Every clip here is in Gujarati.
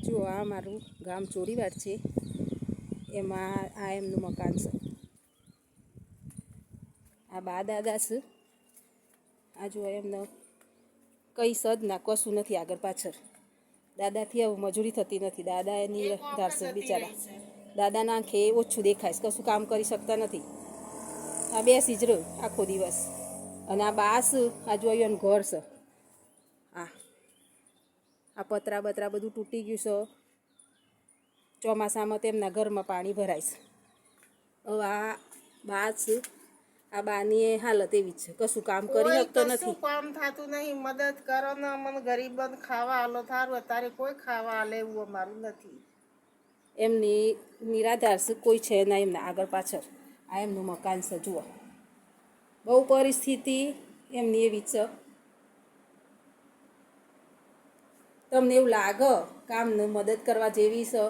જો આ મારું ગામ ચોરીવાડ છે, એમાં આ એમનું મકાન છે. આ બા દાદા છે. આ જો એમને કંઈ સદ ના કશું નથી આગળ પાછળ. દાદાથી હવે મજૂરી થતી નથી. દાદા એની ધારશે બિચારા. દાદાના આંખે ઓછું દેખાય છે, કશું કામ કરી શકતા નથી. આ બેસી જ રહ્યો આખો દિવસ. અને આ બાસ આ જોયું ઘર છે. આ પતરા બતરા બધું તૂટી ગયું છે. ચોમાસામાં તેમના ઘરમાં પાણી ભરાય છે. હવે આ બા છે, આ બાની હાલત એવી જ છે, કશું કામ કરી શકતો નથી. કામ થતું નહીં. મદદ કરો ને અમને ગરીબોને ખાવા આલો થારું. અત્યારે કોઈ ખાવા આલે એવું અમારું નથી. એમની નિરાધાર છે, કોઈ છે ના એમના આગળ પાછળ. આ એમનું મકાન છે. જુઓ, બહુ પરિસ્થિતિ એમની એવી છે. તમને એવું લાગે કામને મદદ કરવા જેવી છે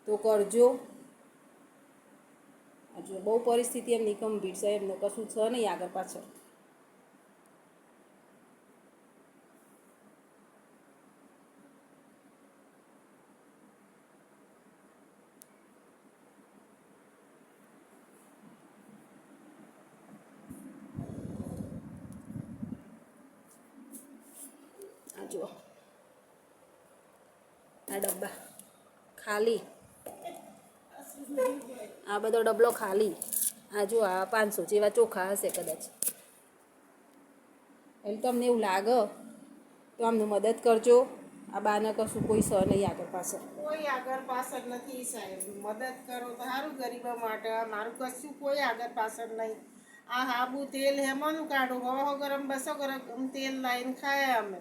તો કરજો. જો બહુ પરિસ્થિતિ એમની ગંભીર છે. એમને કશું છે નહીં આગળ પાછળ. આ જુઓ, આ ડબ્બા ખાલી, આ બધો ડબલો ખાલી. આ જો આ 500 જેવા ચોખા હશે કદાચ. એટલે તમને એવું લાગે તો અમને મદદ કરજો. આ બાને કશું કોઈ સહ નહીં આગળ પાછળ. કોઈ આગળ પાછળ નથી સાહેબ. મદદ કરો તો સારું ગરીબો માટે. મારું કશું કોઈ આગળ પાછળ નહીં. આ હાબુ તેલ હેમાંનું કાઢું. 100 ગરમ 200 ગરમ તેલ લાવીને ખાયા અમે.